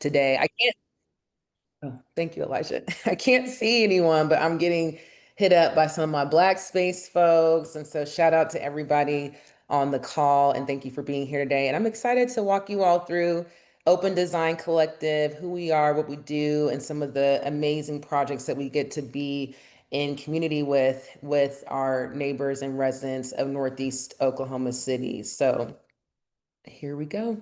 today. I can't, oh, thank you, Elijah. I can't see anyone, but I'm getting hit up by some of my Black space folks. And so shout out to everybody on the call and thank you for being here today. And I'm excited to walk you all through Open Design Collective, who we are, what we do, and some of the amazing projects that we get to be in community with our neighbors and residents of Northeast Oklahoma City. So here we go.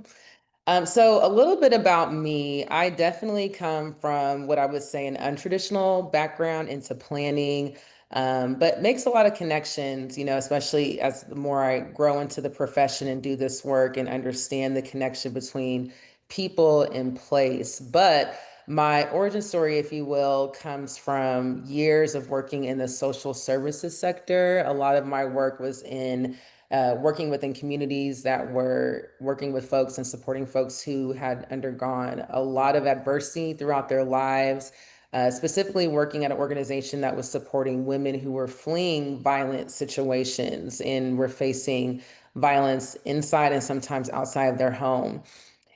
So a little bit about me. I definitely come from what I would say an untraditional background into planning, but makes a lot of connections, especially as the more I grow into the profession and do this work and understand the connection between people and place. But my origin story, if you will, comes from years of working in the social services sector. A lot of my work was in working within communities that were working with folks and supporting folks who had undergone a lot of adversity throughout their lives, specifically working at an organization that was supporting women who were fleeing violent situations and were facing violence inside and sometimes outside of their home.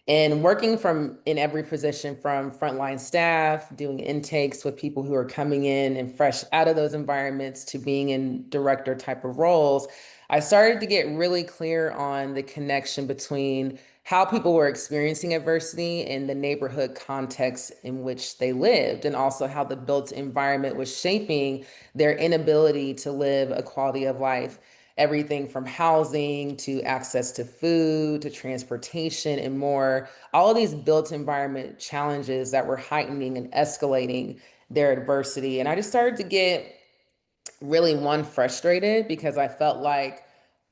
And working from in every position from frontline staff, doing intakes with people who are coming in and fresh out of those environments to being in director type of roles, I started to get really clear on the connection between how people were experiencing adversity and the neighborhood context in which they lived, and also how the built environment was shaping their inability to live a quality of life, everything from housing to access to food to transportation and more, all of these built environment challenges that were heightening and escalating their adversity. And I just started to get really one frustrated because I felt like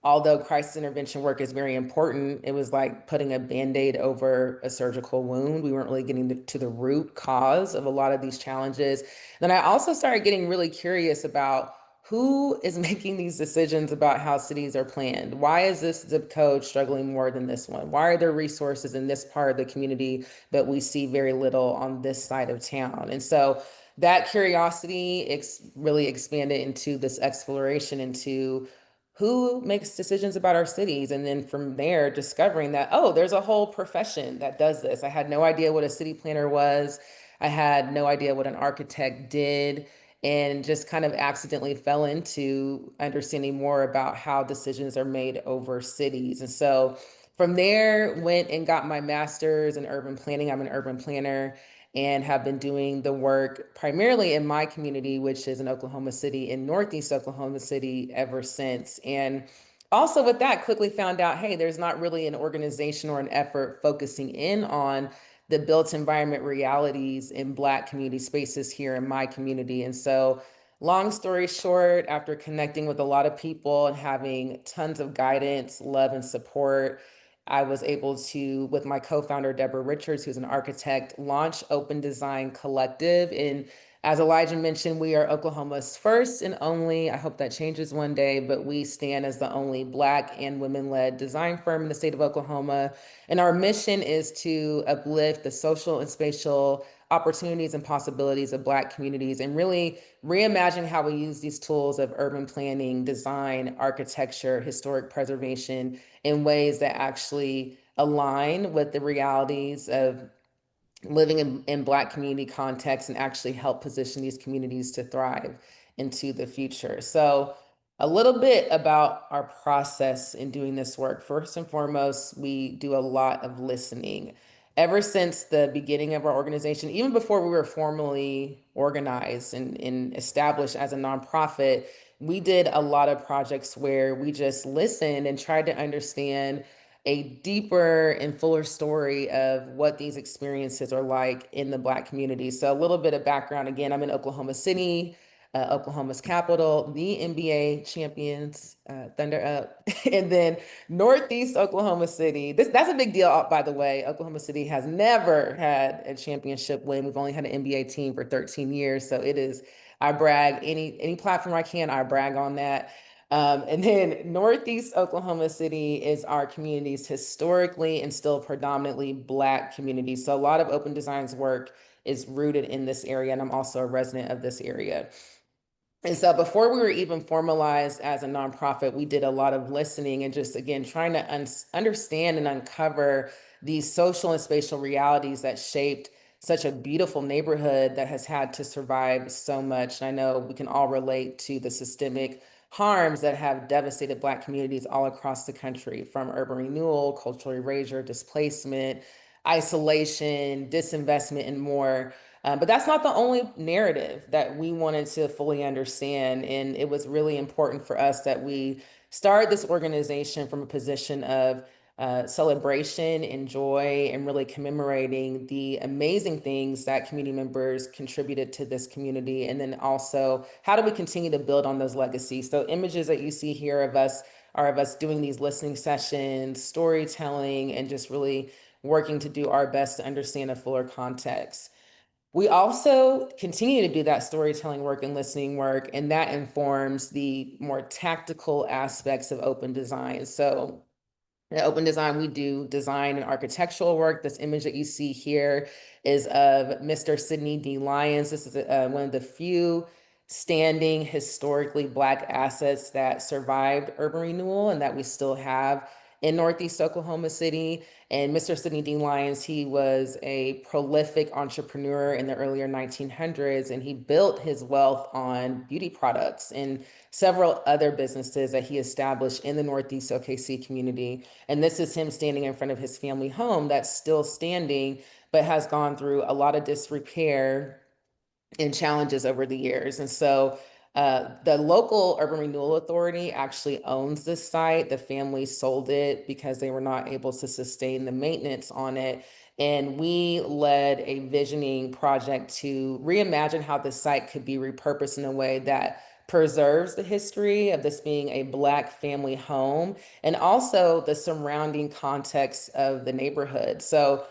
although crisis intervention work is very important, it was like putting a band-aid over a surgical wound. We weren't really getting to the root cause of a lot of these challenges. Then I also started getting really curious about who is making these decisions about how cities are planned. Why is this zip code struggling more than this one? Why are there resources in this part of the community but we see very little on this side of town? And so that curiosity really expanded into this exploration into who makes decisions about our cities. And then from there, discovering that, oh, there's a whole profession that does this. I had no idea what a city planner was. I had no idea what an architect did, and just kind of accidentally fell into understanding more about how decisions are made over cities. And so from there, went and got my master's in urban planning. I'm an urban planner and have been doing the work primarily in my community, which is in Oklahoma City, in Northeast Oklahoma City, ever since. And also with that, quickly found out, hey, there's not really an organization or an effort focusing in on the built environment realities in Black community spaces here in my community. And so, long story short, after connecting with a lot of people and having tons of guidance, love, and support, I was able to, with my co-founder, Deborah Richards, who's an architect, launch Open Design Collective. And as Elijah mentioned, we are Oklahoma's first and only, I hope that changes one day, but we stand as the only Black and women-led design firm in the state of Oklahoma. And our mission is to uplift the social and spatial opportunities and possibilities of Black communities and really reimagine how we use these tools of urban planning, design, architecture, historic preservation in ways that actually align with the realities of living in Black community contexts and actually help position these communities to thrive into the future. So a little bit about our process in doing this work. First and foremost, we do a lot of listening. Ever since the beginning of our organization, even before we were formally organized and established as a nonprofit, we did a lot of projects where we just listened and tried to understand a deeper and fuller story of what these experiences are like in the Black community. So a little bit of background. Again, I'm in Oklahoma City, Oklahoma's capital, the NBA champions, Thunder up. And then Northeast Oklahoma City. That's a big deal, by the way. Oklahoma City has never had a championship win. We've only had an NBA team for 13 years. So it is, I brag any platform I can, I brag on that. And then Northeast Oklahoma City is our community's historically and still predominantly Black community. So a lot of Open Design's work is rooted in this area, and I'm also a resident of this area. And so before we were even formalized as a nonprofit, we did a lot of listening and just, again, trying to understand and uncover these social and spatial realities that shaped such a beautiful neighborhood that has had to survive so much. And I know we can all relate to the systemic harms that have devastated Black communities all across the country, from urban renewal, cultural erasure, displacement, isolation, disinvestment, and more. But that's not the only narrative that we wanted to fully understand. And it was really important for us that we started this organization from a position of celebration and joy, and really commemorating the amazing things that community members contributed to this community. And then also, how do we continue to build on those legacies? So images that you see here of us are of us doing these listening sessions, storytelling, and just really working to do our best to understand a fuller context. We also continue to do that storytelling work and listening work, and that informs the more tactical aspects of open design. So in open design, we do design and architectural work. This image that you see here is of Mr. Sidney D. Lyons. This is one of the few standing historically Black assets that survived urban renewal and that we still have in Northeast Oklahoma City. And Mr. Sidney D. Lyons, he was a prolific entrepreneur in the earlier 1900s, and he built his wealth on beauty products and several other businesses that he established in the Northeast OKC community. And this is him standing in front of his family home that's still standing, but has gone through a lot of disrepair and challenges over the years. And so the local urban renewal authority actually owns this site. The family sold it because they were not able to sustain the maintenance on it. And we led a visioning project to reimagine how the site could be repurposed in a way that preserves the history of this being a Black family home, and also the surrounding context of the neighborhood. So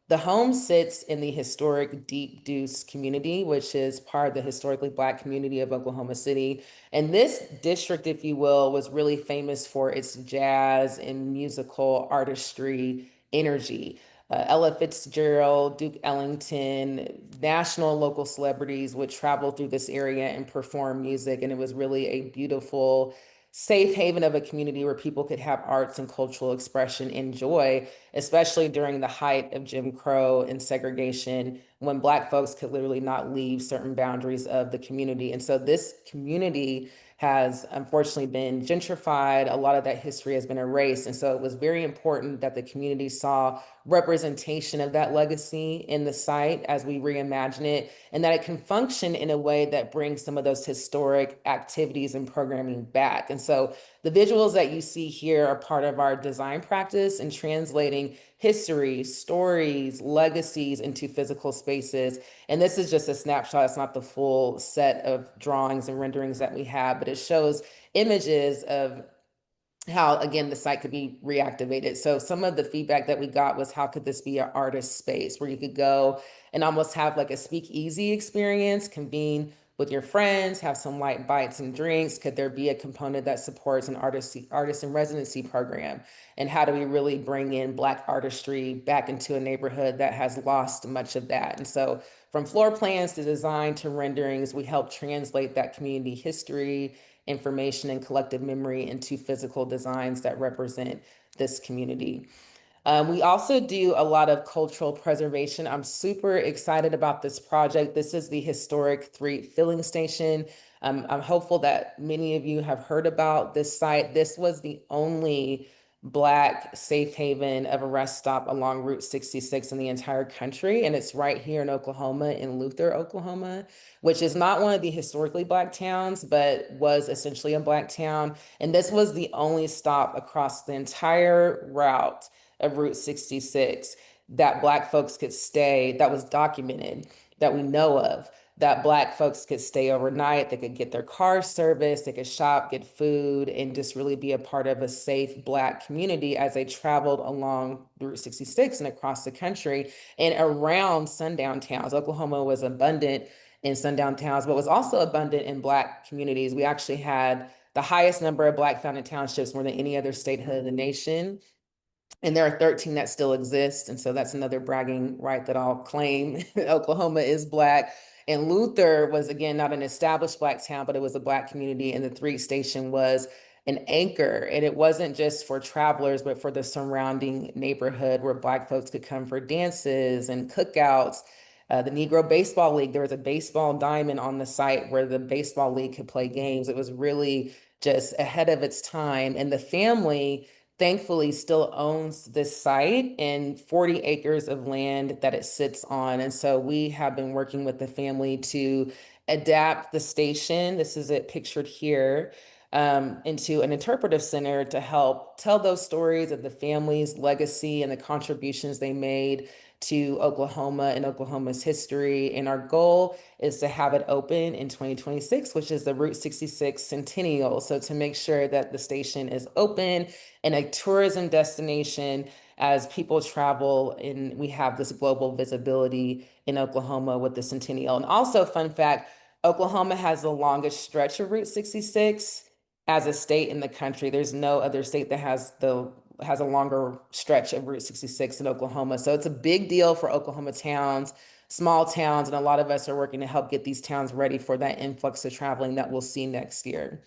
the home sits in the historic Deep Deuce community, which is part of the historically Black community of Oklahoma City. And this district, if you will, was really famous for its jazz and musical artistry energy. Ella Fitzgerald, Duke Ellington, national and local celebrities would travel through this area and perform music. And it was really a beautiful, safe haven of a community where people could have arts and cultural expression and joy, especially during the height of Jim Crow and segregation, when Black folks could literally not leave certain boundaries of the community. And so this community has unfortunately been gentrified. A lot of that history has been erased. And so it was very important that the community saw representation of that legacy in the site as we reimagine it, and that it can function in a way that brings some of those historic activities and programming back. And so the visuals that you see here are part of our design practice in translating history, stories, legacies into physical spaces. And this is just a snapshot. It's not the full set of drawings and renderings that we have, but it shows images of how, again, the site could be reactivated. So some of the feedback that we got was, how could this be an artist space where you could go and almost have like a speakeasy experience, convene with your friends, have some light bites and drinks? Could there be a component that supports an artist in residency program? And how do we really bring in Black artistry back into a neighborhood that has lost much of that? And so from floor plans to design to renderings, we help translate that community history, information, and collective memory into physical designs that represent this community. We also do a lot of cultural preservation. I'm super excited about this project. This is the historic 3 filling station. I'm hopeful that many of you have heard about this site. This was the only Black safe haven of a rest stop along Route 66 in the entire country. And it's right here in Oklahoma, in Luther, Oklahoma, which is not one of the historically Black towns, but was essentially a Black town. And this was the only stop across the entire route of Route 66 that Black folks could stay, that was documented, that we know of, that Black folks could stay overnight, they could get their cars serviced, they could shop, get food, and just really be a part of a safe Black community as they traveled along Route 66 and across the country and around sundown towns. Oklahoma was abundant in sundown towns, but was also abundant in Black communities. We actually had the highest number of Black founded townships, more than any other statehood in the nation. And there are 13 that still exist. And so that's another bragging right that I'll claim. Oklahoma is Black. And Luther was, again, not an established Black town, but it was a Black community. And the 3 station was an anchor. And it wasn't just for travelers, but for the surrounding neighborhood where Black folks could come for dances and cookouts. The Negro Baseball League, there was a baseball diamond on the site where the baseball league could play games. It was really just ahead of its time. And the family, thankfully, still owns this site and 40 acres of land that it sits on. And so we have been working with the family to adapt the station. This is it pictured here, into an interpretive center to help tell those stories of the family's legacy and the contributions they made to Oklahoma and Oklahoma's history. And our goal is to have it open in 2026, which is the Route 66 centennial. So to make sure that the station is open and a tourism destination as people travel, and we have this global visibility in Oklahoma with the centennial. And also, fun fact, Oklahoma has the longest stretch of Route 66 as a state in the country. There's no other state that has a longer stretch of Route 66 in Oklahoma. So it's a big deal for Oklahoma towns, small towns, and a lot of us are working to help get these towns ready for that influx of traveling that we'll see next year.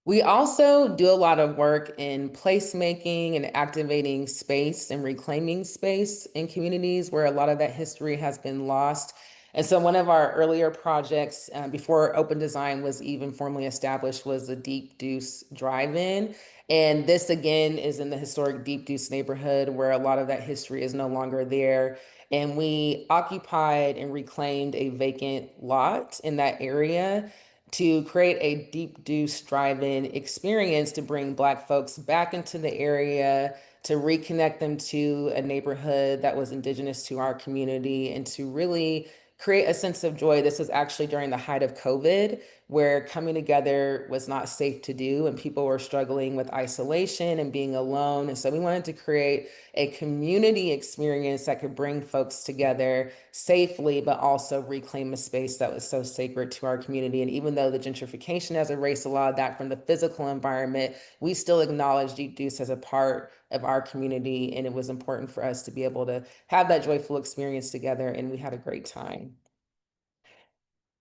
We also do a lot of work in placemaking and activating space and reclaiming space in communities where a lot of that history has been lost. And so one of our earlier projects, before open design was even formally established, was the Deep Deuce Drive-In. And this again is in the historic Deep Deuce neighborhood where a lot of that history is no longer there. And we occupied and reclaimed a vacant lot in that area to create a Deep Deuce drive-in experience to bring Black folks back into the area, to reconnect them to a neighborhood that was indigenous to our community, and to really create a sense of joy. This was actually during the height of COVID, where coming together was not safe to do, and people were struggling with isolation and being alone. And so we wanted to create a community experience that could bring folks together safely, but also reclaim a space that was so sacred to our community. And even though the gentrification has erased a lot of that from the physical environment, we still acknowledge Deep Deuce as a part of our community. And it was important for us to be able to have that joyful experience together. And we had a great time.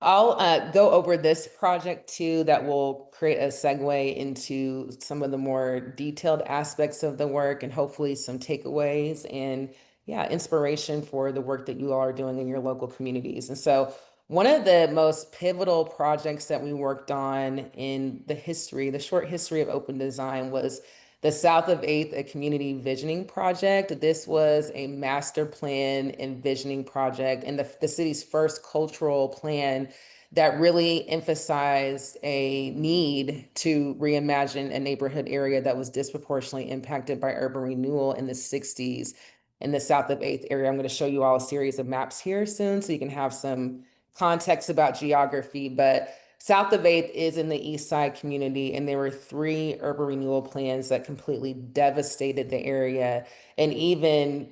I'll go over this project too, that will create a segue into some of the more detailed aspects of the work and hopefully some takeaways and, yeah, inspiration for the work that you all are doing in your local communities. And so one of the most pivotal projects that we worked on in the history, the short history of open design, was the South of 8th, a community visioning project. This was a master plan and visioning project and the city's first cultural plan that really emphasized a need to reimagine a neighborhood area that was disproportionately impacted by urban renewal in the 60s in the South of 8th area. I'm going to show you all a series of maps here soon so you can have some context about geography, but South of 8th is in the East Side community, and there were three urban renewal plans that completely devastated the area. And even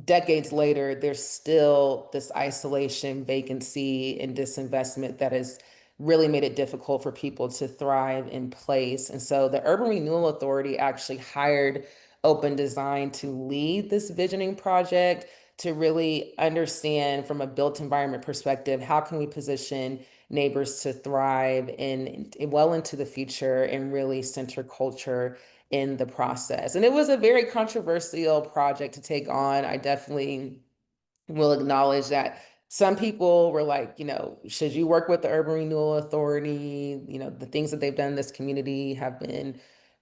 decades later, there's still this isolation, vacancy, and disinvestment that has really made it difficult for people to thrive in place. And so the Urban Renewal Authority actually hired Open Design to lead this visioning project to really understand from a built environment perspective, how can we position neighbors to thrive in well into the future and really center culture in the process. And it was a very controversial project to take on. I definitely will acknowledge that some people were like, should you work with the Urban Renewal Authority? The things that they've done in this community have been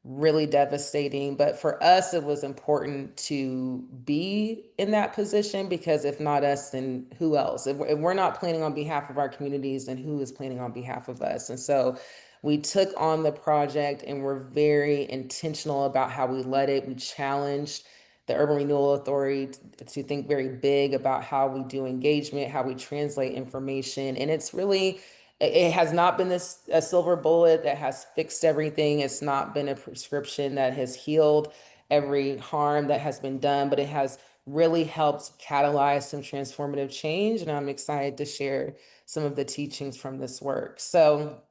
really devastating. But for us, it was important to be in that position because if not us, then who else? If we're not planning on behalf of our communities, then who is planning on behalf of us? And so we took on the project and we're very intentional about how we led it. We challenged the Urban Renewal Authority to think very big about how we do engagement, how we translate information. And it has not been a silver bullet that has fixed everything. It's not been a prescription that has healed every harm that has been done, but it has really helped catalyze some transformative change. And I'm excited to share some of the teachings from this work. So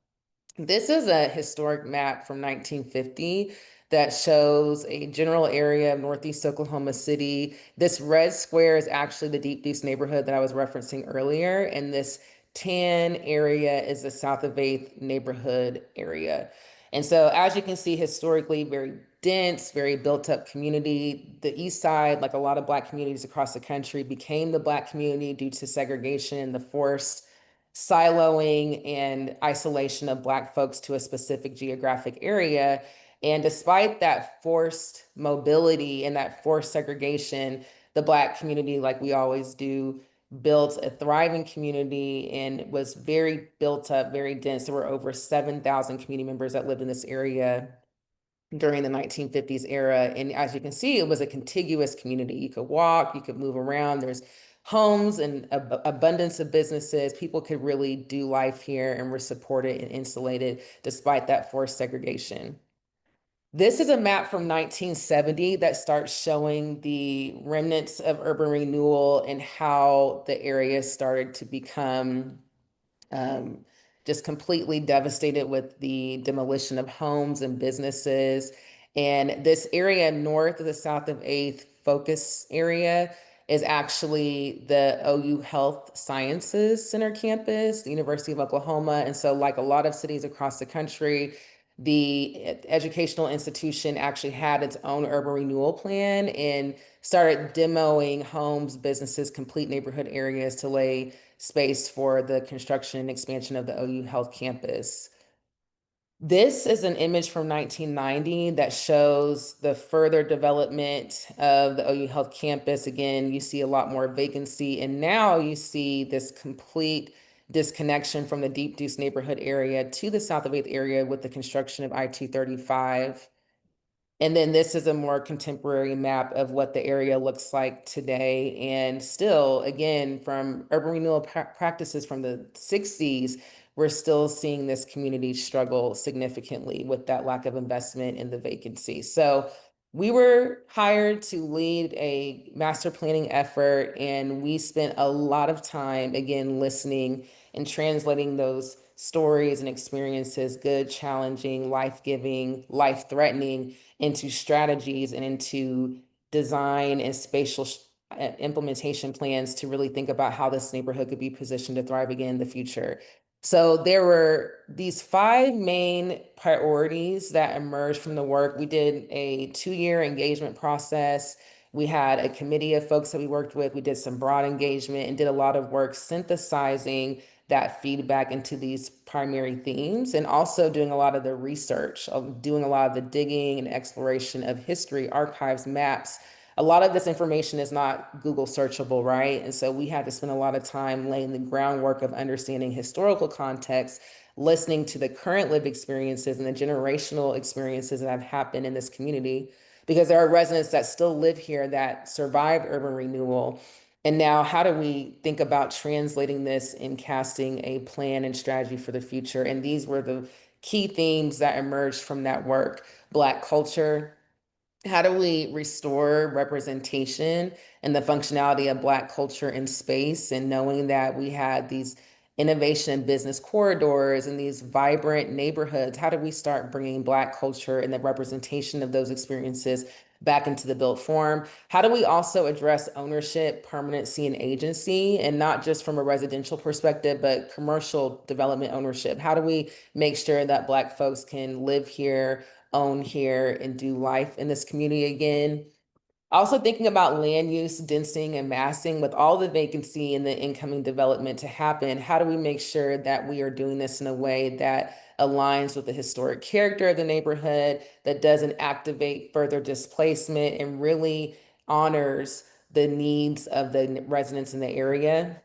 this is a historic map from 1950 that shows a general area of Northeast Oklahoma City. This red square is actually the Deep Deuce neighborhood that I was referencing earlier, and this tan area is the South of 8th neighborhood area. And so, as you can see, historically, very dense, very built up community. The East Side, like a lot of Black communities across the country, became the Black community due to segregation and the forced siloing and isolation of Black folks to a specific geographic area. And despite that forced mobility and that forced segregation, the Black community, like we always do, built a thriving community and was very built up, very dense. There were over 7,000 community members that lived in this area during the 1950s era. And as you can see, it was a contiguous community. You could walk, you could move around. There's homes and abundance of businesses. People could really do life here and were supported and insulated despite that forced segregation. This is a map from 1970 that starts showing the remnants of urban renewal and how the area started to become um, just completely devastated with the demolition of homes and businesses. And this area north of the South of 8th focus area is actually the OU Health Sciences Center campus, the University of Oklahoma. And so, like a lot of cities across the country, the educational institution actually had its own urban renewal plan and started demoing homes, businesses, complete neighborhood areas to lay space for the construction and expansion of the OU Health campus. This is an image from 1990 that shows the further development of the OU Health campus. Again, you see a lot more vacancy, and now you see this complete disconnection from the Deep Deuce neighborhood area to the South of 8th area with the construction of I-235. And then this is a more contemporary map of what the area looks like today. And still, again, from urban renewal practices from the 60s, we're still seeing this community struggle significantly with that lack of investment in the vacancy. So we were hired to lead a master planning effort, and we spent a lot of time, again, listening and translating those stories and experiences, good, challenging, life-giving, life-threatening, into strategies and into design and spatial implementation plans to really think about how this neighborhood could be positioned to thrive again in the future. So there were these 5 main priorities that emerged from the work. We did a 2-year engagement process. We had a committee of folks that we worked with. We did some broad engagement and did a lot of work synthesizing that feedback into these primary themes, and also doing a lot of the research, doing a lot of the digging and exploration of history, archives, maps. A lot of this information is not Google searchable, right? And so we had to spend a lot of time laying the groundwork of understanding historical context, listening to the current lived experiences and the generational experiences that have happened in this community, because there are residents that still live here that survived urban renewal. And now, how do we think about translating this and casting a plan and strategy for the future? And these were the key themes that emerged from that work. Black culture, how do we restore representation and the functionality of Black culture in space? And knowing that we had these innovation and business corridors and these vibrant neighborhoods, how do we start bringing Black culture and the representation of those experiences back into the built form? How do we also address ownership, permanency, and agency, and not just from a residential perspective, but commercial development ownership? How do we make sure that Black folks can live here, own here, and do life in this community again? Also thinking about land use, densing, and massing with all the vacancy and the incoming development to happen, how do we make sure that we are doing this in a way that aligns with the historic character of the neighborhood, that doesn't activate further displacement and really honors the needs of the residents in the area?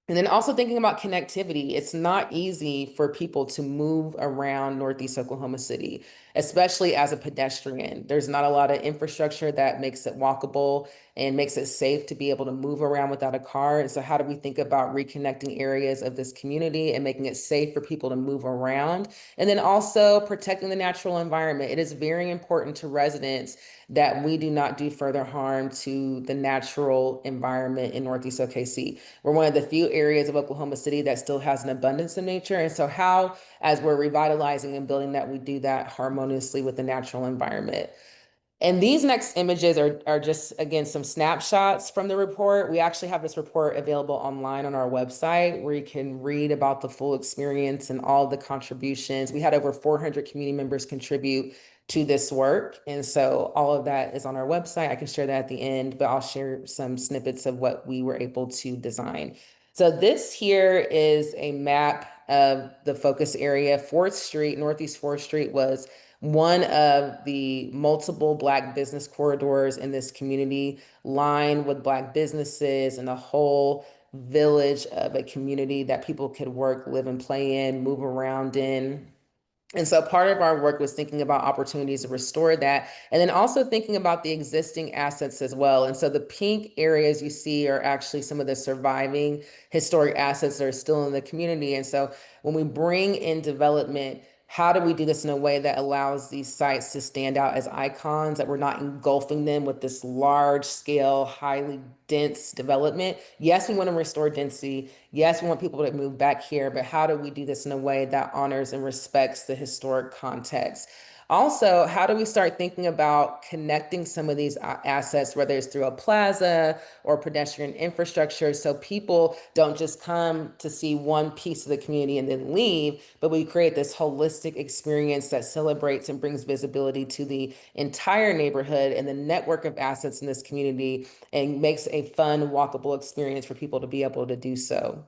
And then also thinking about connectivity, it's not easy for people to move around Northeast Oklahoma City, especially as a pedestrian. There's not a lot of infrastructure that makes it walkable and makes it safe to be able to move around without a car. And so how do we think about reconnecting areas of this community and making it safe for people to move around? And then also protecting the natural environment. It is very important to residents that we do not do further harm to the natural environment in Northeast OKC. We're one of the few areas of Oklahoma City that still has an abundance of nature. And so how, as we're revitalizing and building that, we do that harmoniously with the natural environment. And these next images are just, again, some snapshots from the report. We actually have this report available online on our website where you can read about the full experience and all the contributions. We had over 400 community members contribute to this work. And so all of that is on our website. I can share that at the end, but I'll share some snippets of what we were able to design. So this here is a map of the focus area. 4th Street, Northeast 4th Street was one of the multiple Black business corridors in this community, lined with Black businesses and a whole village of a community that people could work, live, and play in, move around in. And so part of our work was thinking about opportunities to restore that, and then also thinking about the existing assets as well. And so the pink areas you see are actually some of the surviving historic assets that are still in the community. And so when we bring in development, how do we do this in a way that allows these sites to stand out as icons, that we're not engulfing them with this large scale, highly dense development? Yes, we want to restore density. Yes, we want people to move back here, but how do we do this in a way that honors and respects the historic context? Also, how do we start thinking about connecting some of these assets, whether it's through a plaza or pedestrian infrastructure, so people don't just come to see one piece of the community and then leave, but we create this holistic experience that celebrates and brings visibility to the entire neighborhood and the network of assets in this community and makes a fun, walkable experience for people to be able to do so.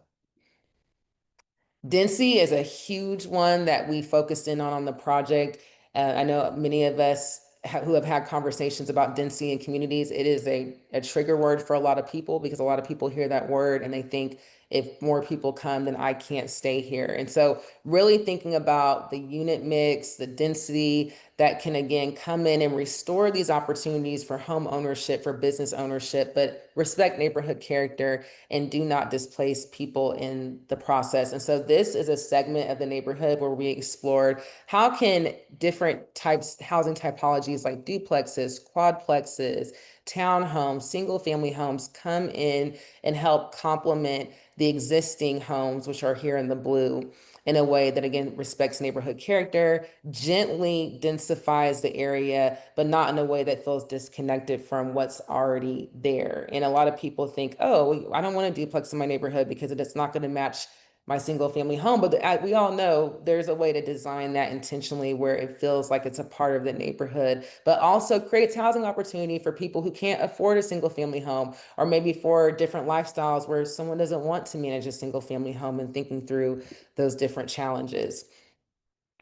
Density is a huge one that we focused in on the project. I know many of us who have had conversations about density in communities, it is a trigger word for a lot of people because a lot of people hear that word and they think if more people come, then I can't stay here. And so really thinking about the unit mix, the density that can again come in and restore these opportunities for home ownership, for business ownership, but respect neighborhood character and do not displace people in the process. And so this is a segment of the neighborhood where we explored how can different types, housing typologies like duplexes, quadplexes, townhomes, single family homes come in and help complement the existing homes, which are here in the blue, in a way that again respects neighborhood character, gently densifies the area, but not in a way that feels disconnected from what's already there. And a lot of people think, oh, I don't want a duplex in my neighborhood because it's not going to match my single family home. But we all know there's a way to design that intentionally where it feels like it's a part of the neighborhood, but also creates housing opportunity for people who can't afford a single family home, or maybe for different lifestyles where someone doesn't want to manage a single family home, and thinking through those different challenges.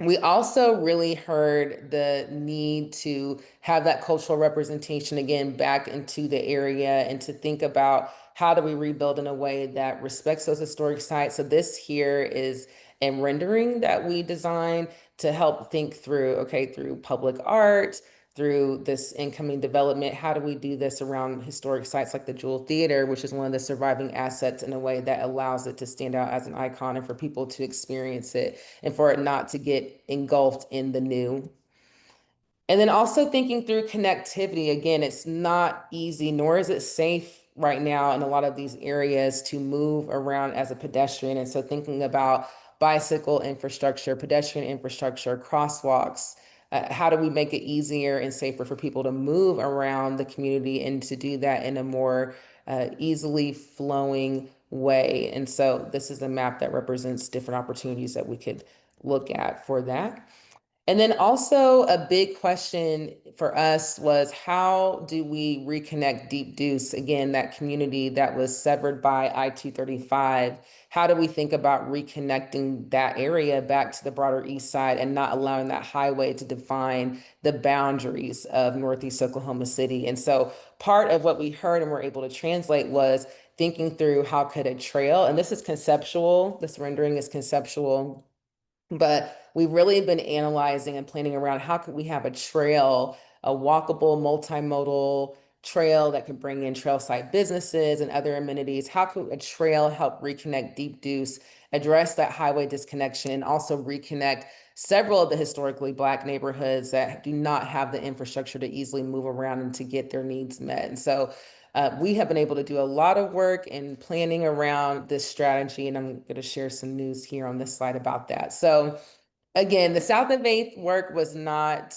We also really heard the need to have that cultural representation again back into the area and to think about how do we rebuild in a way that respects those historic sites. So this here is a rendering that we designed to help think through, okay, through public art, through this incoming development, how do we do this around historic sites like the Jewel Theater, which is one of the surviving assets, in a way that allows it to stand out as an icon and for people to experience it and for it not to get engulfed in the new. And then also thinking through connectivity. Again, it's not easy, nor is it safe right now in a lot of these areas to move around as a pedestrian. And so thinking about bicycle infrastructure, pedestrian infrastructure, crosswalks, how do we make it easier and safer for people to move around the community and to do that in a more easily flowing way? And so this is a map that represents different opportunities that we could look at for that. And then also a big question for us was, how do we reconnect Deep Deuce, again, that community that was severed by I-235? How do we think about reconnecting that area back to the broader east side and not allowing that highway to define the boundaries of Northeast Oklahoma City? And so part of what we heard and were able to translate was thinking through how could a trail, and this is conceptual, this rendering is conceptual, but we've really been analyzing and planning around how could we have a trail, a walkable, multimodal trail that could bring in trail site businesses and other amenities. How could a trail help reconnect Deep Deuce, address that highway disconnection, and also reconnect several of the historically Black neighborhoods that do not have the infrastructure to easily move around and to get their needs met? And so we have been able to do a lot of work in planning around this strategy, and I'm going to share some news here on this slide about that. So again, the South of 8th work was not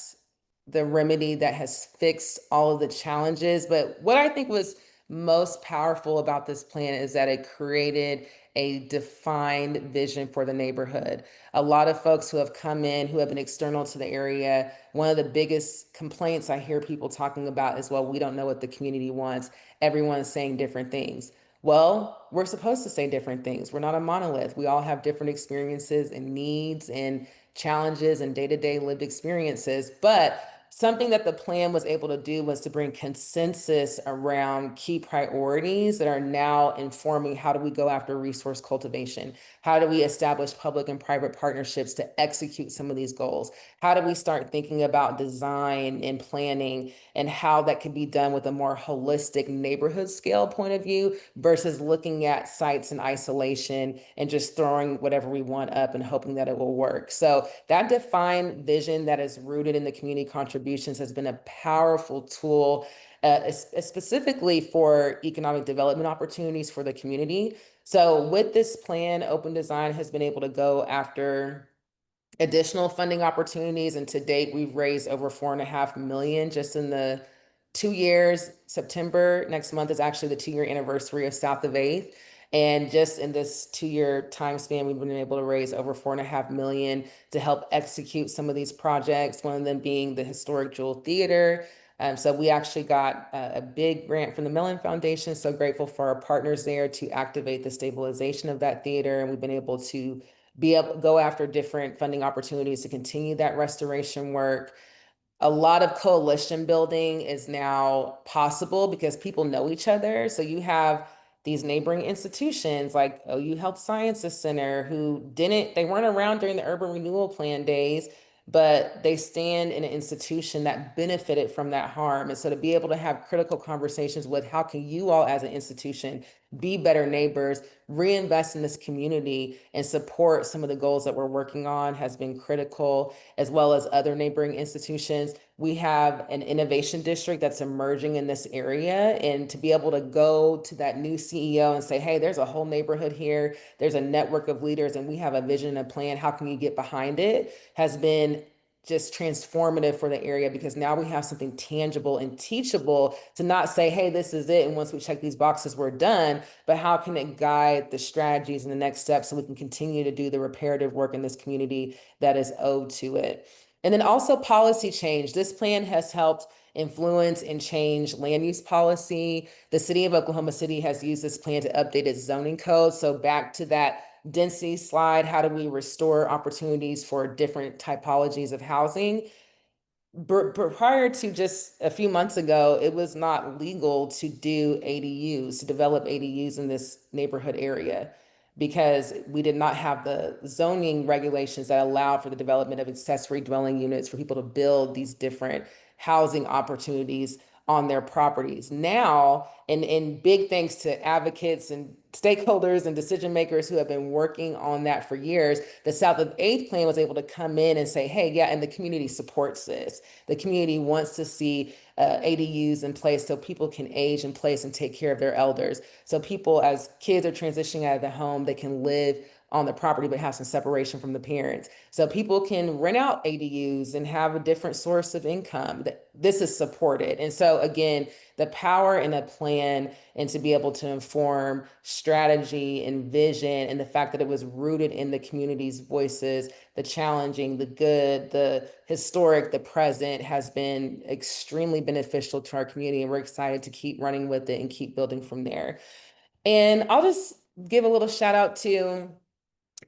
the remedy that has fixed all of the challenges. But what I think was most powerful about this plan is that it created a defined vision for the neighborhood. A lot of folks who have come in, who have been external to the area, one of the biggest complaints I hear people talking about is, well, we don't know what the community wants. Everyone's saying different things. Well, we're supposed to say different things. We're not a monolith. We all have different experiences and needs and challenges and day-to-day lived experiences. But something that the plan was able to do was to bring consensus around key priorities that are now informing how do we go after resource cultivation? How do we establish public and private partnerships to execute some of these goals? How do we start thinking about design and planning and how that can be done with a more holistic neighborhood scale point of view versus looking at sites in isolation and just throwing whatever we want up and hoping that it will work? So that defined vision that is rooted in the community contributions has been a powerful tool, specifically for economic development opportunities for the community. So with this plan, Open Design has been able to go after additional funding opportunities. And to date, we've raised over 4.5 million just in the 2 years. September next month is actually the 2-year anniversary of South of 8th. And just in this 2-year time span, we've been able to raise over 4.5 million to help execute some of these projects, one of them being the historic Jewel Theater. So we actually got a big grant from the Mellon Foundation. So grateful for our partners there to activate the stabilization of that theater. And we've been able to be able to go after different funding opportunities to continue that restoration work. A lot of coalition building is now possible because people know each other. So you have these neighboring institutions like OU Health Sciences Center they weren't around during the urban renewal plan days, but they stand in an institution that benefited from that harm. And so to be able to have critical conversations with how can you all as an institution be better neighbors, reinvest in this community and support some of the goals that we're working on has been critical, as well as other neighboring institutions. We have an innovation district that's emerging in this area, and to be able to go to that new CEO and say, hey, there's a whole neighborhood here, there's a network of leaders, and we have a vision and a plan, how can you get behind it, has been just transformative for the area, because now we have something tangible and teachable to not say, hey, this is it, and once we check these boxes, we're done, but how can it guide the strategies and the next steps so we can continue to do the reparative work in this community that is owed to it. And then also policy change. This plan has helped influence and change land use policy. The city of Oklahoma City has used this plan to update its zoning code. So back to that density slide, how do we restore opportunities for different typologies of housing? Prior to just a few months ago, it was not legal to do ADUs, to develop ADUs in this neighborhood area, because we did not have the zoning regulations that allow for the development of accessory dwelling units for people to build these different housing opportunities on their properties. Now, and big thanks to advocates and stakeholders and decision makers who have been working on that for years, the South of 8th plan was able to come in and say, hey, yeah, and the community supports this. The community wants to see ADUs in place so people can age in place and take care of their elders. So people, as kids are transitioning out of the home, they can live on the property but have some separation from the parents. So people can rent out ADUs and have a different source of income. This is supported. And so again, the power in a plan and to be able to inform strategy and vision, and the fact that it was rooted in the community's voices, the challenging, the good, the historic, the present, has been extremely beneficial to our community. And we're excited to keep running with it and keep building from there. And I'll just give a little shout out to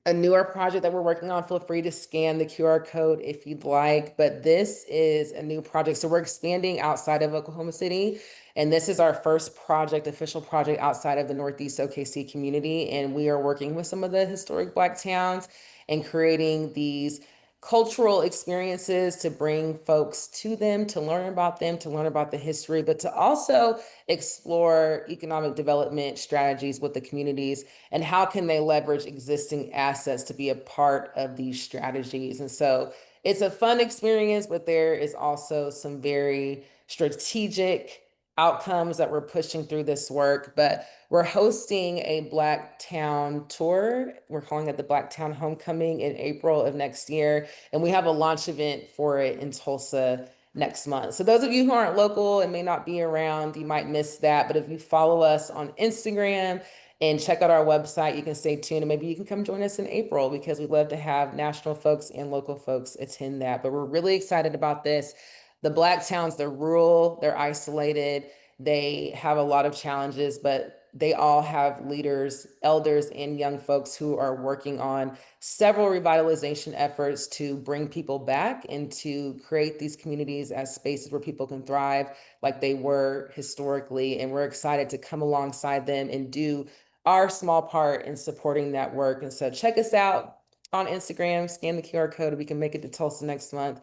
a newer project that we're working on. Feel free to scan the QR code if you'd like, but this is a new project. So we're expanding outside of Oklahoma City, and this is our first project, official project outside of the Northeast OKC community. And we are working with some of the historic Black towns and creating these cultural experiences to bring folks to them, to learn about them, to learn about the history, but to also explore economic development strategies with the communities and how can they leverage existing assets to be a part of these strategies. And so it's a fun experience, but there is also some very strategic outcomes that we're pushing through this work. But we're hosting a Black Town tour. We're calling it the Black Town Homecoming in April of next year. And we have a launch event for it in Tulsa next month. So those of you who aren't local and may not be around, you might miss that. But if you follow us on Instagram and check out our website, you can stay tuned and maybe you can come join us in April because we'd love to have national folks and local folks attend that. But we're really excited about this. The Black towns, they're rural, they're isolated, they have a lot of challenges, but they all have leaders, elders, and young folks who are working on several revitalization efforts to bring people back and to create these communities as spaces where people can thrive like they were historically. And we're excited to come alongside them and do our small part in supporting that work. And so check us out on Instagram, scan the QR code, and we can make it to Tulsa next month.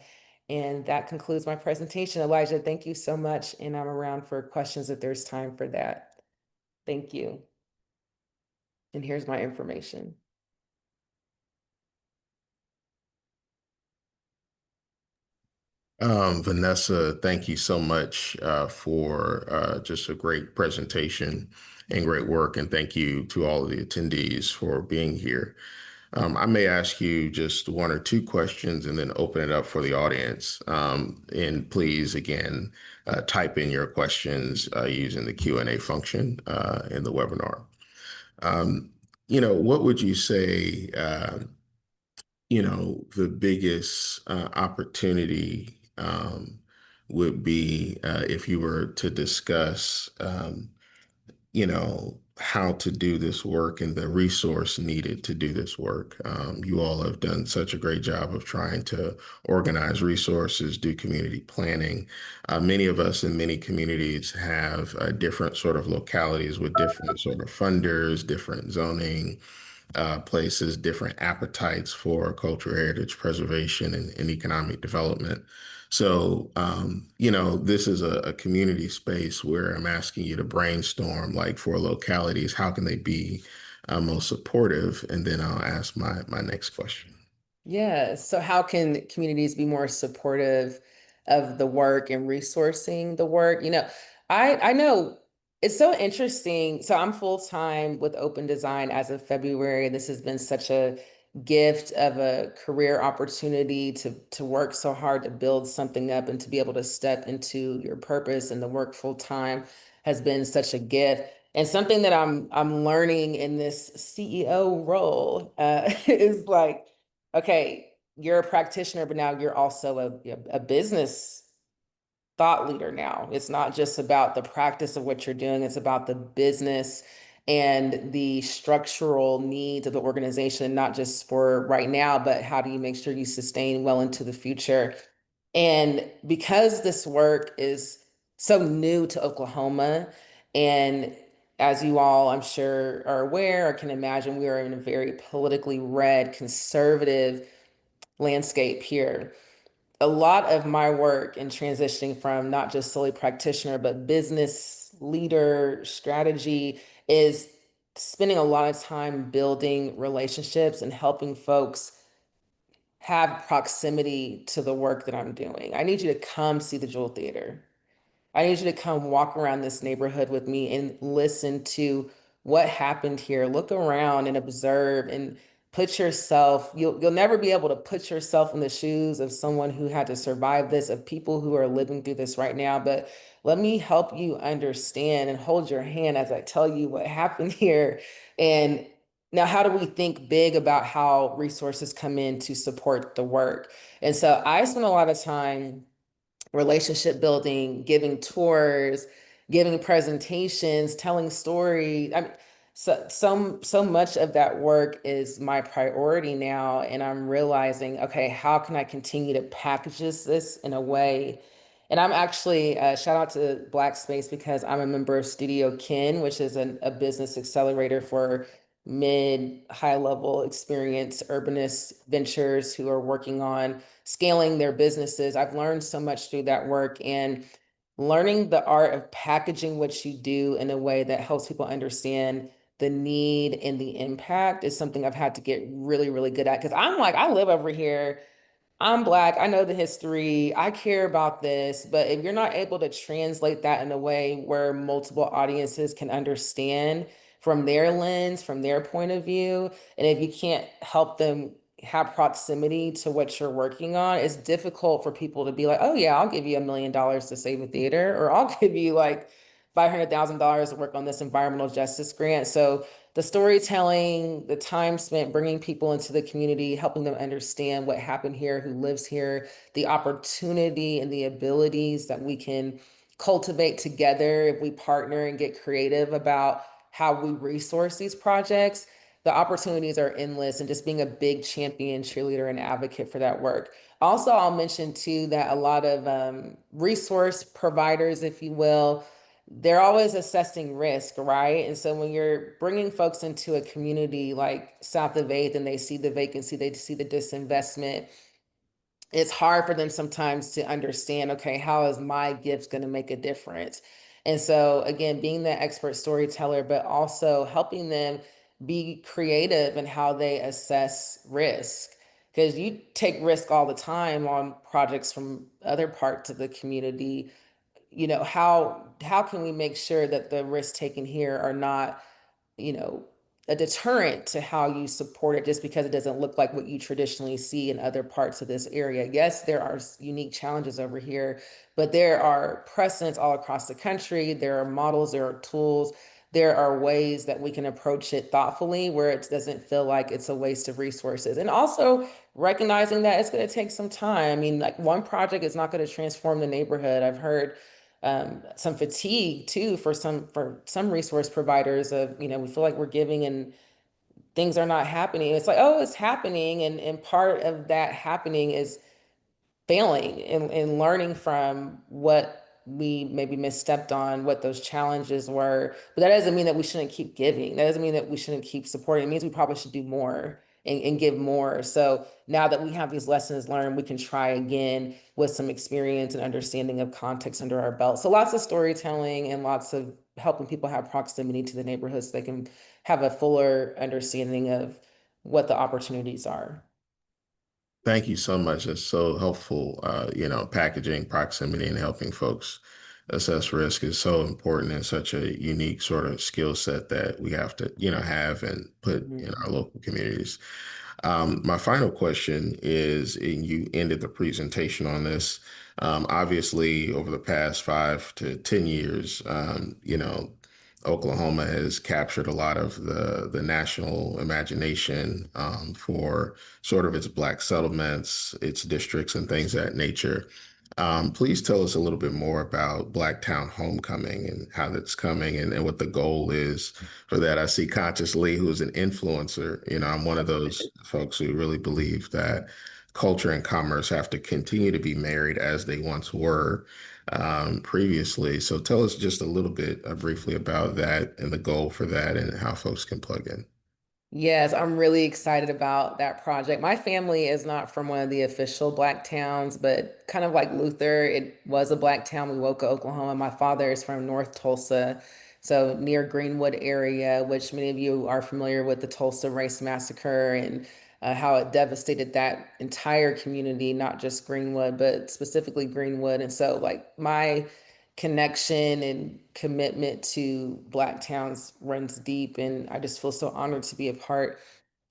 And that concludes my presentation. Elijah, thank you so much. And I'm around for questions if there's time for that. Thank you. And here's my information. Vanessa, thank you so much for just a great presentation and great work. And thank you to all of the attendees for being here. I may ask you just one or two questions and then open it up for the audience. And please, again, type in your questions using the Q&A function in the webinar. What would you say, the biggest opportunity would be if you were to discuss, how to do this work and the resource needed to do this work. You all have done such a great job of trying to organize resources, do community planning. Many of us in many communities have different sort of localities with different sort of funders, different zoning places, different appetites for cultural heritage preservation and economic development. So, this is a community space where I'm asking you to brainstorm, like for localities, how can they be most supportive? And then I'll ask my next question. Yeah. So how can communities be more supportive of the work and resourcing the work? I know it's so interesting. So I'm full-time with Open Design as of February. This has been such a gift of a career opportunity to work so hard to build something up and to be able to step into your purpose and the work full-time has been such a gift. And something that I'm learning in this CEO role is like, okay, you're a practitioner, but now you're also a business thought leader now. It's not just about the practice of what you're doing, it's about the business and the structural needs of the organization, not just for right now, but how do you make sure you sustain well into the future? And because this work is so new to Oklahoma, and as you all, I'm sure, are aware or can imagine, we are in a very politically red, conservative landscape here. A lot of my work in transitioning from not just solely practitioner, but business leader strategy is spending a lot of time building relationships and helping folks have proximity to the work that I'm doing. I need you to come see the Jewel Theater. I need you to come walk around this neighborhood with me and listen to what happened here. Look around and observe and put yourself, you'll never be able to put yourself in the shoes of someone who had to survive this, of people who are living through this right now. But let me help you understand and hold your hand as I tell you what happened here. And now, how do we think big about how resources come in to support the work? And so I spend a lot of time relationship building, giving tours, giving presentations, telling stories. I mean, so much of that work is my priority now, and I'm realizing, okay, how can I continue to package this in a way? And I'm actually shout out to Black Space because I'm a member of Studio Kin, which is a business accelerator for mid high level experience urbanist ventures who are working on scaling their businesses. I've learned so much through that work and learning the art of packaging what you do in a way that helps people understand the need and the impact is something I've had to get really, really good at. Because I'm like, I live over here. I'm Black. I know the history. I care about this. But if you're not able to translate that in a way where multiple audiences can understand from their lens, from their point of view, and if you can't help them have proximity to what you're working on, it's difficult for people to be like, oh yeah, I'll give you $1 million to save a theater, or I'll give you like $500,000 to work on this environmental justice grant. So the storytelling, the time spent bringing people into the community, helping them understand what happened here, who lives here, the opportunity and the abilities that we can cultivate together if we partner and get creative about how we resource these projects. The opportunities are endless, and just being a big champion, cheerleader, and advocate for that work. Also, I'll mention too that a lot of resource providers, if you will, they're always assessing risk, right? And so when you're bringing folks into a community like South of 8th and they see the vacancy, they see the disinvestment, it's hard for them sometimes to understand, okay, how is my gift going to make a difference? And so, again, being that expert storyteller, but also helping them be creative in how they assess risk. Because you take risk all the time on projects from other parts of the community. How can we make sure that the risks taken here are not, you know, a deterrent to how you support it just because it doesn't look like what you traditionally see in other parts of this area. Yes, there are unique challenges over here, but there are precedents all across the country. There are models, there are tools, there are ways that we can approach it thoughtfully where it doesn't feel like it's a waste of resources. And also recognizing that it's going to take some time. I mean, like one project is not going to transform the neighborhood. I've heard some fatigue too for some resource providers of, we feel like we're giving and things are not happening. It's like, oh, it's happening, and part of that happening is failing and learning from what we maybe misstepped on, what those challenges were. But that doesn't mean that we shouldn't keep giving. That doesn't mean that we shouldn't keep supporting. It means we probably should do more and give more. So now that we have these lessons learned, we can try again with some experience and understanding of context under our belt. So lots of storytelling and lots of helping people have proximity to the neighborhoods so they can have a fuller understanding of what the opportunities are. Thank you so much. It's so helpful. Packaging proximity and helping folks assess risk is so important and such a unique sort of skill set that we have to, have and put in our Mhm. local communities. My final question is, and you ended the presentation on this. Obviously, over the past 5 to 10 years, Oklahoma has captured a lot of the national imagination for sort of its Black settlements, its districts, and things of that nature. Please tell us a little bit more about Blacktown Homecoming and how that's coming and what the goal is for that. I see Conscious Lee, who's an influencer. I'm one of those folks who really believe that culture and commerce have to continue to be married as they once were previously. So tell us just a little bit briefly about that and the goal for that and how folks can plug in. Yes, I'm really excited about that project. My family is not from one of the official Black towns, but kind of like Luther, it was a Black town, Wewoka, Oklahoma. My father is from North Tulsa, so near Greenwood area, which many of you are familiar with the Tulsa Race Massacre and how it devastated that entire community, not just Greenwood, but specifically Greenwood. And so, like, my connection and commitment to Black towns runs deep, and I just feel so honored to be a part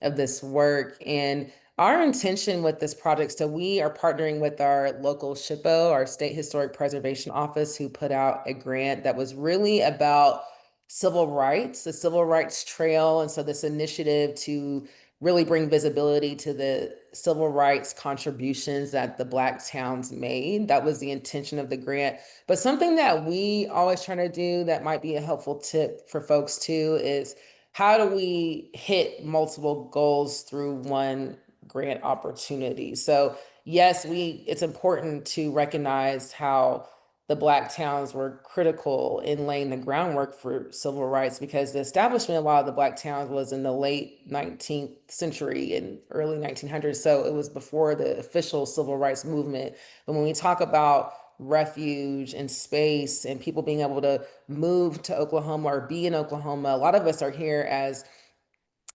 of this work. And our intention with this project, so we are partnering with our local SHPO, our State Historic Preservation Office, who put out a grant that was really about civil rights, the Civil Rights Trail. And so this initiative to really bring visibility to the civil rights contributions that the Black towns made. That was the intention of the grant. But something that we always try to do that might be a helpful tip for folks too is, how do we hit multiple goals through one grant opportunity? So yes, it's important to recognize how the Black towns were critical in laying the groundwork for civil rights, because the establishment of a lot of the Black towns was in the late 19th century and early 1900s. So it was before the official civil rights movement. But when we talk about refuge and space and people being able to move to Oklahoma or be in Oklahoma, a lot of us are here as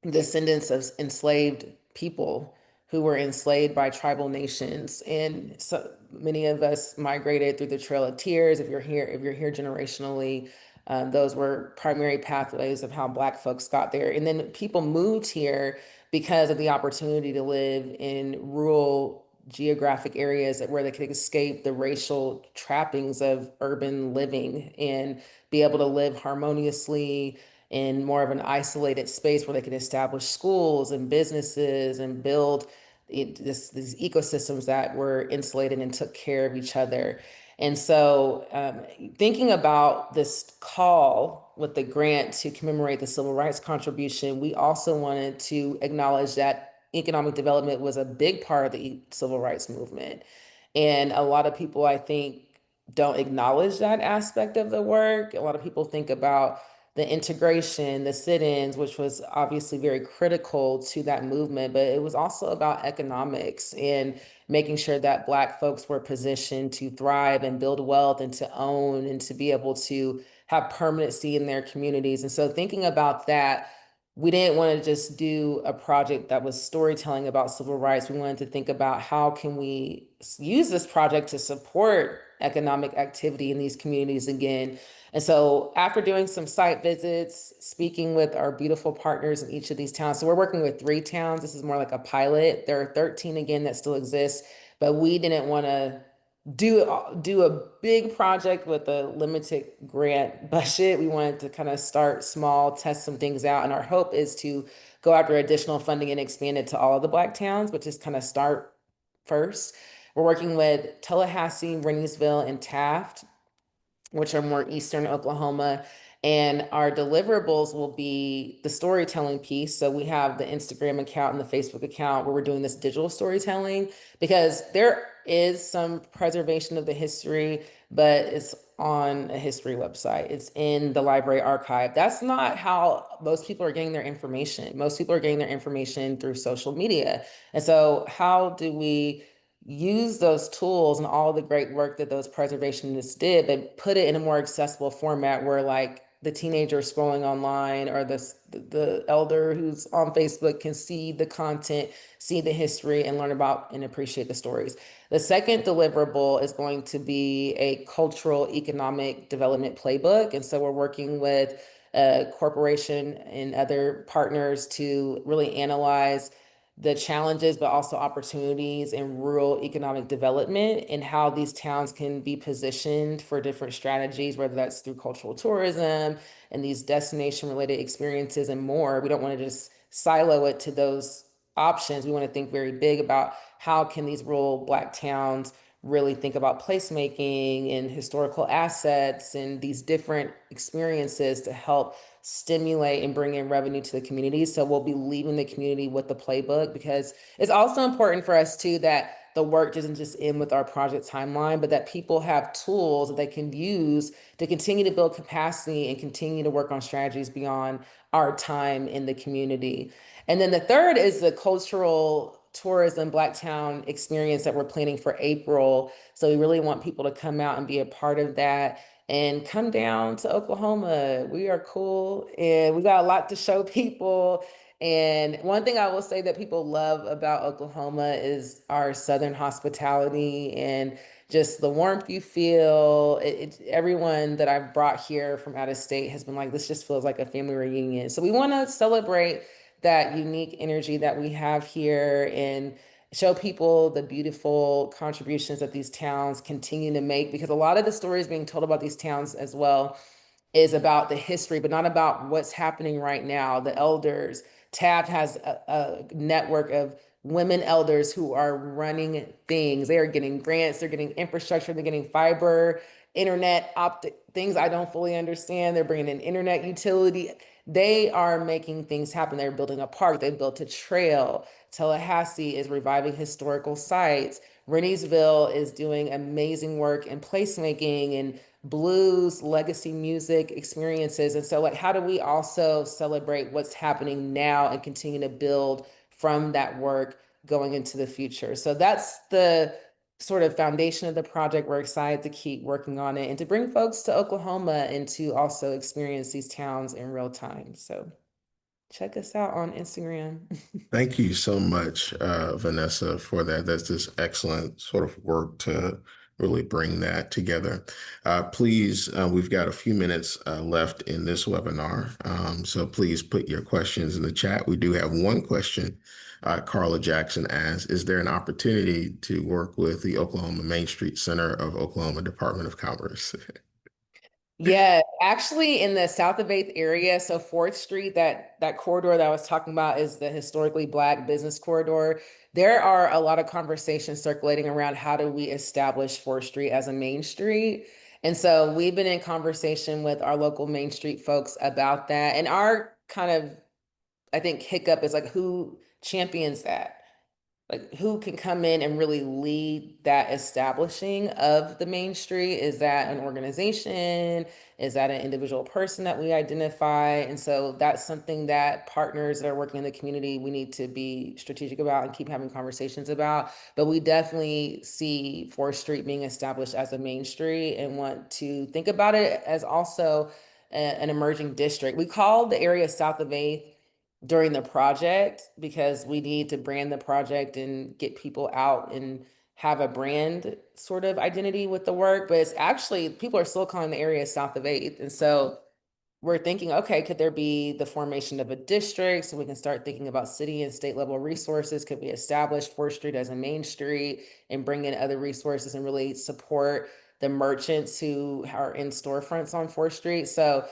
descendants of enslaved people who were enslaved by tribal nations. And so many of us migrated through the Trail of Tears. If you're here generationally, Those were primary pathways of how Black folks got there. And then people moved here because of the opportunity to live in rural geographic areas where they could escape the racial trappings of urban living and be able to live harmoniously in more of an isolated space where they could establish schools and businesses and build these ecosystems that were insulated and took care of each other. And so, thinking about this call with the grant to commemorate the civil rights contribution, we also wanted to acknowledge that economic development was a big part of the civil rights movement. And a lot of people, I think, don't acknowledge that aspect of the work. A lot of people think about the integration, the sit-ins, which was obviously very critical to that movement, but it was also about economics and making sure that Black folks were positioned to thrive and build wealth and to own and to be able to have permanency in their communities. And so thinking about that, we didn't want to just do a project that was storytelling about civil rights. We wanted to think about how can we use this project to support economic activity in these communities again. And so after doing some site visits, speaking with our beautiful partners in each of these towns, so we're working with 3 towns. This is more like a pilot. There are 13 again that still exist, but we didn't want to do a big project with a limited grant budget. We wanted to kind of start small, test some things out, and our hope is to go after additional funding and expand it to all of the Black towns, but just kind of start first. We're working with Tallahassee, Renniesville, and Taft, which are more eastern Oklahoma. And our deliverables will be the storytelling piece. So we have the Instagram account and the Facebook account where we're doing this digital storytelling because there is some preservation of the history, but it's on a history website. It's in the library archive. That's not how most people are getting their information. Most people are getting their information through social media. And so how do we use those tools and all the great work that those preservationists did, but put it in a more accessible format where like the teenager scrolling online or the elder who's on Facebook can see the content, see the history, and learn about and appreciate the stories. The second deliverable is going to be a cultural economic development playbook. And so we're working with a corporation and other partners to really analyze the challenges, but also opportunities in rural economic development and how these towns can be positioned for different strategies, whether that's through cultural tourism and these destination related experiences and more. We don't want to just silo it to those options. We want to think very big about how can these rural Black towns really think about placemaking and historical assets and these different experiences to help stimulate and bring in revenue to the community. So we'll be leaving the community with the playbook because it's also important for us too that the work doesn't just end with our project timeline, but that people have tools that they can use to continue to build capacity and continue to work on strategies beyond our time in the community. And then the third is the cultural tourism Blacktown experience that we're planning for April. So we really want people to come out and be a part of that and come down to Oklahoma. We are cool and we got a lot to show people. And one thing I will say that people love about Oklahoma is our Southern hospitality and just the warmth you feel. Everyone that I've brought here from out of state has been like, this just feels like a family reunion. So we want to celebrate that unique energy that we have here and show people the beautiful contributions that these towns continue to make because a lot of the stories being told about these towns as well is about the history, but not about what's happening right now. The elders, Taft has a network of women elders who are running things. They are getting grants, they're getting infrastructure, they're getting fiber, internet, optic things I don't fully understand. They're bringing in internet utility. They are making things happen. They're building a park, they built a trail. Tallahassee is reviving historical sites. Renniesville is doing amazing work in placemaking and blues, legacy music experiences. And so, like, how do we also celebrate what's happening now and continue to build from that work going into the future? So, that's the sort of foundation of the project. We're excited to keep working on it and to bring folks to Oklahoma and to also experience these towns in real time. So, check us out on Instagram. Thank you so much, Vanessa, for that. That's just excellent sort of work to really bring that together. Please, we've got a few minutes left in this webinar, so please put your questions in the chat. We do have one question. Carla Jackson asks, is there an opportunity to work with the Oklahoma Main Street Center of Oklahoma Department of Commerce? Yeah, actually in the South of 8th area, so 4th Street, that corridor that I was talking about is the historically Black business corridor. There are a lot of conversations circulating around how do we establish 4th Street as a main street. And so we've been in conversation with our local Main Street folks about that. And our kind of, I think, hiccup is like who champions that? Like who can come in and really lead that establishing of the main street? Is that an organization? Is that an individual person that we identify? And so that's something that partners that are working in the community, we need to be strategic about and keep having conversations about. But we definitely see 4th Street being established as a main street and want to think about it as also an emerging district. We call the area south of 8th during the project because we need to brand the project and get people out and have a brand sort of identity with the work. But it's actually, people are still calling the area south of 8th. And so we're thinking, okay, could there be the formation of a district so we can start thinking about city and state level resources? Could we establish 4th Street as a main street and bring in other resources and really support the merchants who are in storefronts on 4th Street? So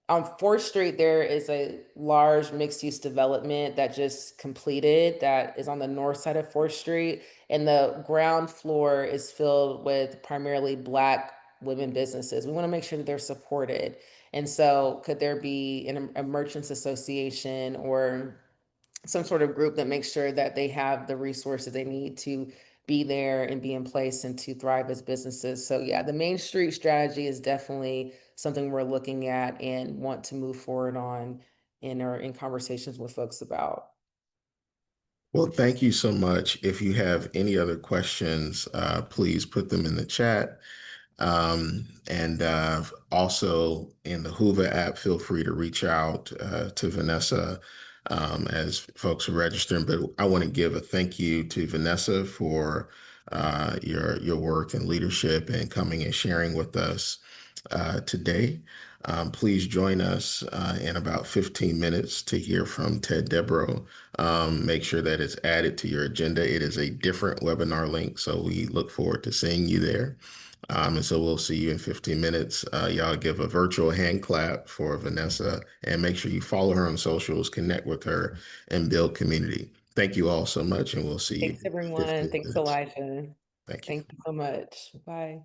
on 4th Street, there is a large mixed-use development that just completed that is on the north side of 4th Street. And the ground floor is filled with primarily Black women businesses. We want to make sure that they're supported. And so could there be a merchants association or some sort of group that makes sure that they have the resources they need to be there and be in place and to thrive as businesses. So yeah, the Main Street strategy is definitely something we're looking at and want to move forward on and are in conversations with folks about. Well, thank you so much. If you have any other questions, please put them in the chat. And also in the Hoover app, feel free to reach out to Vanessa as folks are registering. But I want to give a thank you to Vanessa for your work and leadership and coming and sharing with us today. Please join us in about 15 minutes to hear from Ted Debro. Make sure that it's added to your agenda. It is a different webinar link, so we look forward to seeing you there. And so we'll see you in 15 minutes. Y'all give a virtual hand clap for Vanessa and make sure you follow her on socials, connect with her, and build community. Thank you all so much, and we'll see you Thanks, in everyone. 15 Thanks, minutes. Elijah. Thank you. Thank you so much. Bye.